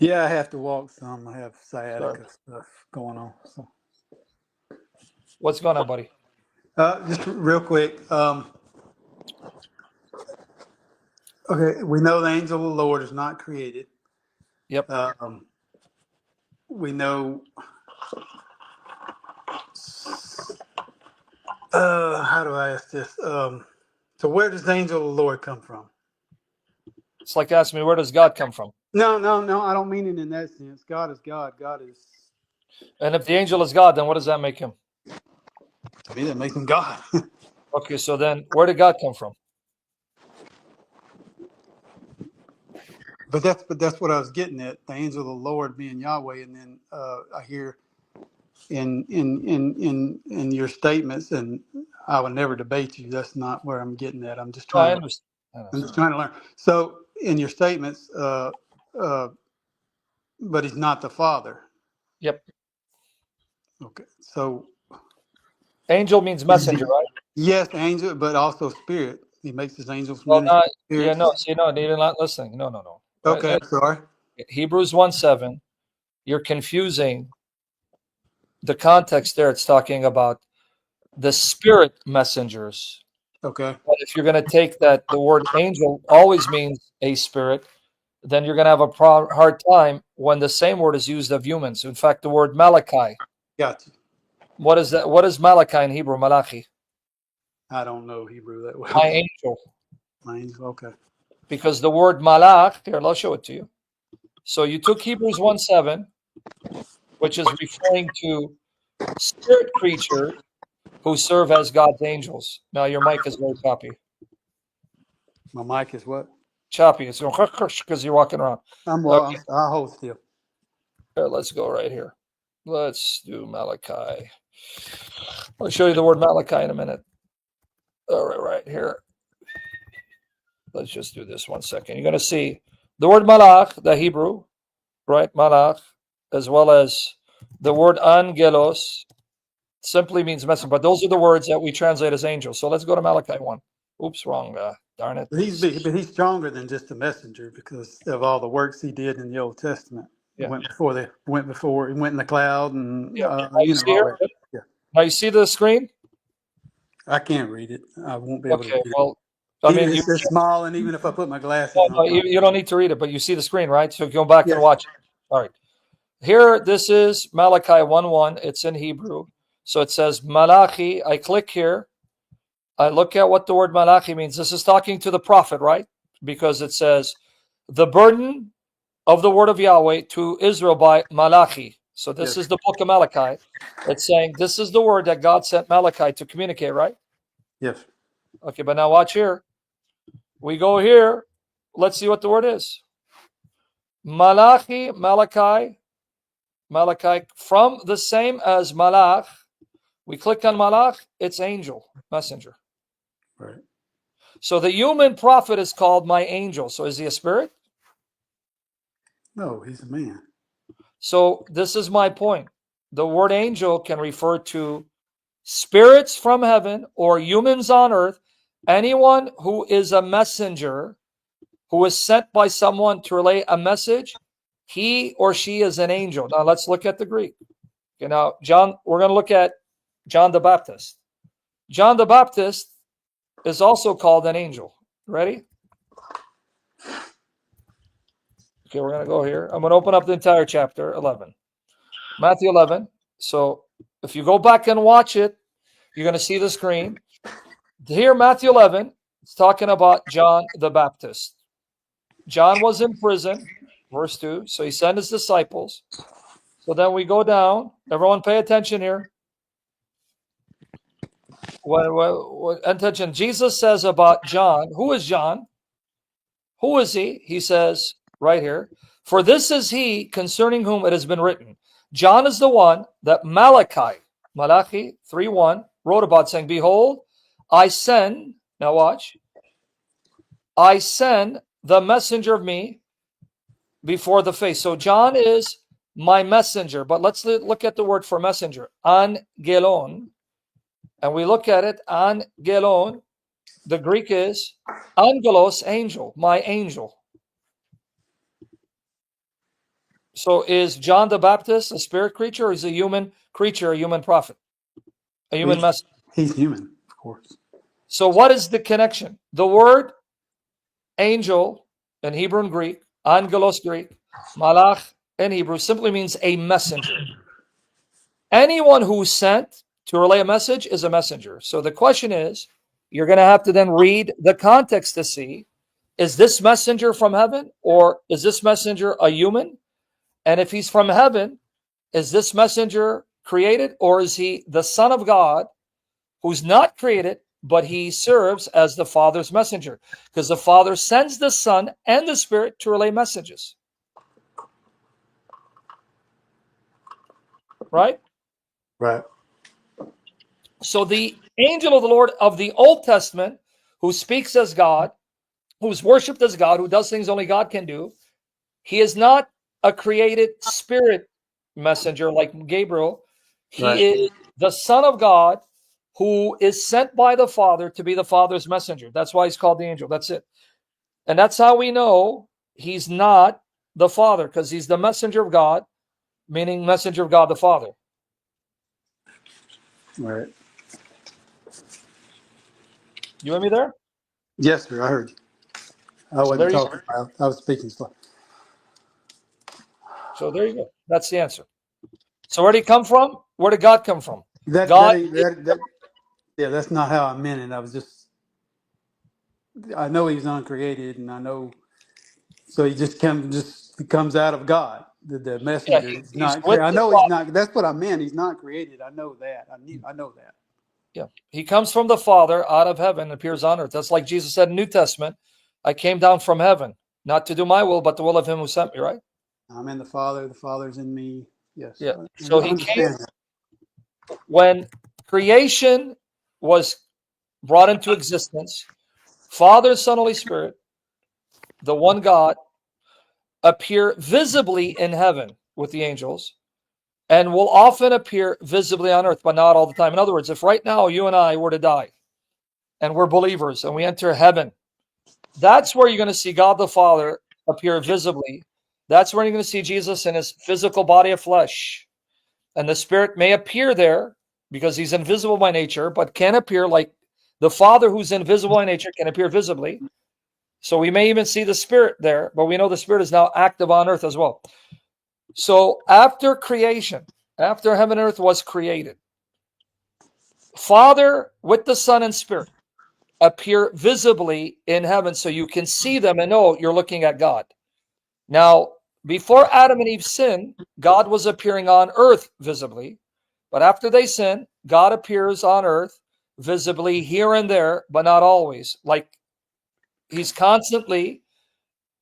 Yeah, I have to walk some. I have Sorry. sciatica stuff going on. So, What's going on, buddy? just real quick. Okay, we know the angel of the Lord is not created. Yep. Um, we know. How do I ask this? So, where does the angel of the Lord come from? It's like asking me, where does God come from? No, no, no. I don't mean it in that sense. God is God. God is. And if the angel is God, then what does that make him? To me, that makes him God. Okay, so then where did God come from? But that's what I was getting at. The angel of the Lord being Yahweh, and then I hear in your statements, and I would never debate you. That's not where I'm getting at. I'm just No, I trying to. understand. I I'm just understand. trying to learn. So in your statements, uh, but he's not the Father. Yep. Okay. So Angel means is messenger, he, right? yes, angel, but also spirit. He makes his angels Well, minister not, yeah, spirits. no, see, no, you're not listening. No, no, no. Okay, I'm sorry. Hebrews 1:7, you're confusing the context there. It's talking about the spirit messengers. Okay, But if you're going to take that, the word angel always means a spirit, then you're going to have a hard time when the same word is used of humans. In fact, the word Malachi, got you. what is that? What is Malachi in Hebrew? Malachi, I don't know Hebrew that well. my angel. My angel. Okay. Because the word malach, here, I'll show it to you. So you took Hebrews 1:7, which is referring to spirit creatures who serve as God's angels. Now your mic is very choppy. My mic is what? Choppy. It's going because you're walking around. I'm Okay, well. I'll hold still. here, let's go right here. Let's do Malachi. I'll show you the word Malachi in a minute. All right, right here. Let's just do this 1 second. You're going to see the word malach, the Hebrew, right? Malach, as well as the word angelos, simply means messenger. But those are the words that we translate as angels. So let's go to Malachi 1. Oops, wrong. Darn it. But he's stronger than just a messenger because of all the works he did in the Old Testament. He Yeah. went before he went in the cloud and Yeah. Now you see all here? that. Yeah, Now you see the screen? I can't read it. I won't be able to Okay. read it. Well, I mean, It's small, and even if I put my glasses on, you don't need to read it, but you see the screen, right? So go back and yes, watch it. All right. Here, this is Malachi 1:1. It's in Hebrew. So it says Malachi. I click here. I look at what the word Malachi means. This is talking to the prophet, right? Because it says the burden of the word of Yahweh to Israel by Malachi. So this yes, is the book of Malachi. It's saying this is the word that God sent Malachi to communicate, right? yes. Okay, but now watch here. We go here. Let's see what the word is. Malachi, Malachi, Malachi, from the same as Malach. We click on Malach, it's angel, messenger. Right. So the human prophet is called my angel. So is he a spirit? No, he's a man. So this is my point. The word angel can refer to spirits from heaven or humans on earth, anyone who is a messenger, who is sent by someone to relay a message, he or she is an angel. Now let's look at the Greek. Okay, now John, we're going to look at John the Baptist. John the Baptist is also called an angel. Ready? Okay, we're going to go here. I'm going to open up the entire chapter 11. Matthew 11. So if you go back and watch it, you're going to see the screen. Here, Matthew 11, it's talking about John the Baptist. John was in prison, verse 2. So he sent his disciples. So then we go down. Everyone pay attention here. Attention. Jesus says about John, who is John? Who is he? He says right here, for this is he concerning whom it has been written. John is the one that Malachi 3:1 wrote about, saying, behold, I send, now watch, I send the messenger of me before the face. So John is my messenger, but let's look at the word for messenger, angelon, and we look at it, angelon, the Greek is angelos, angel, my angel. So is John the Baptist a spirit creature, or is he a human creature, a human prophet, a human messenger? He's human, of course. So what is the connection? The word angel in Hebrew and Greek, angelos Greek, malach in Hebrew, simply means a messenger. Anyone who's sent to relay a message is a messenger. So the question is, you're going to have to then read the context to see, is this messenger from heaven, or is this messenger a human? And if he's from heaven, is this messenger created, or is he the Son of God who's not created, but he serves as the Father's messenger? Because the Father sends the Son and the Spirit to relay messages. Right? Right. So the angel of the Lord of the Old Testament, who speaks as God, who's worshipped as God, who does things only God can do, he is not a created spirit messenger like Gabriel. He Right. is the Son of God who is sent by the Father to be the Father's messenger. That's why he's called the angel. That's it. And that's how we know he's not the Father, because he's the messenger of God, meaning messenger of God the Father. Right. You with me there? Yes, sir. I heard you. I So there wasn't you talking. I was speaking slow. So there you go. That's the answer. So where did he come from? Where did God come from? That God. yeah, that's not how I meant it. I was just. I know he's uncreated, and I know. So he just comes out of God. The Yeah, messenger is he's not. with I the know he's Father. not. That's what I meant. He's not created. I know that. I know that. Yeah, he comes from the Father out of heaven, appears on earth. That's like Jesus said in the New Testament, I came down from heaven, not to do my will, but the will of him who sent me, right? I'm in the Father. The Father's in me. Yes, Yeah. I So he came understand that. when creation was brought into existence. Father, Son, Holy Spirit, the one God, appear visibly in heaven with the angels and will often appear visibly on earth, but not all the time. In other words, if right now you and I were to die and we're believers and we enter heaven, that's where you're going to see God the Father appear visibly. That's where you're going to see Jesus in his physical body of flesh. And the Spirit may appear there because he's invisible by nature, but can appear like the Father who's invisible by nature can appear visibly. So we may even see the Spirit there, but we know the Spirit is now active on earth as well. So after creation, after heaven and earth was created, Father with the Son and Spirit appear visibly in heaven so you can see them and know you're looking at God. Now, before Adam and Eve sinned, God was appearing on earth visibly. But after they sin, God appears on earth visibly here and there, but not always. Like he's constantly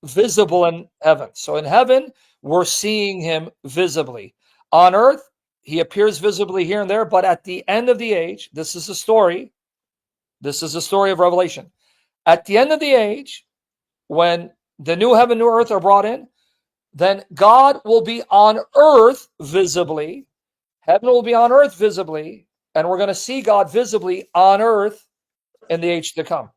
visible in heaven. So in heaven, we're seeing him visibly. On earth, he appears visibly here and there, but at the end of the age, this is the story. This is the story of Revelation. At the end of the age, when the new heaven, new earth are brought in, then God will be on earth visibly. Heaven will be on earth visibly, and we're going to see God visibly on earth in the age to come.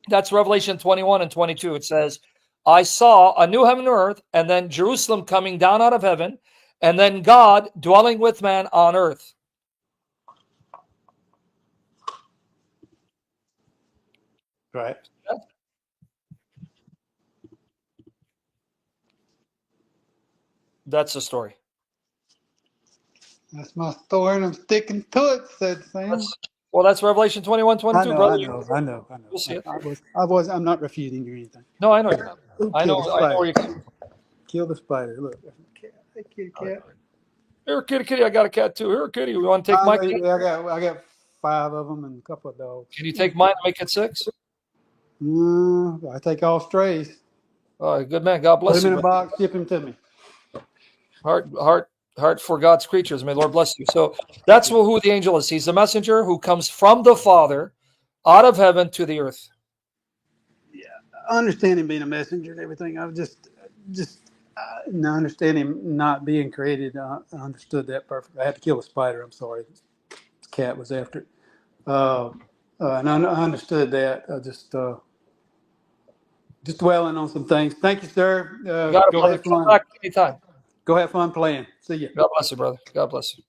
That's Revelation 21 and 22. It says, I saw a new heaven and earth, and then Jerusalem coming down out of heaven, and then God dwelling with man on earth. Right. That's the story. That's my story, and I'm sticking to it," said Sam. That's Revelation 21, 22, brother. I know. You'll see it. I'm not refuting you or anything. No, I know you're not. Ooh, I know where you're coming from. Kill the spider. Look, cat. Hey, kitty cat. Here, kitty, I got a cat too. Here, kitty, you want to take my cat? I got 5 of them and a couple of dogs. Can you take mine and make it 6? I take all strays. Good man. God Put bless them you. in a box. Ship them to me. Heart for God's creatures. May the Lord bless you. So that's who the angel is. He's the messenger who comes from the Father out of heaven to the earth. Yeah, I understand him being a messenger and everything. I was just I understand him not being created. I understood that perfectly. I had to kill a spider. I'm sorry. This cat was after it. And I understood that. I just Just dwelling on some things. Thank you, sir. You got it, Go brother. have Come fun. back anytime. Go have fun playing. See ya. God bless you, brother. God bless you.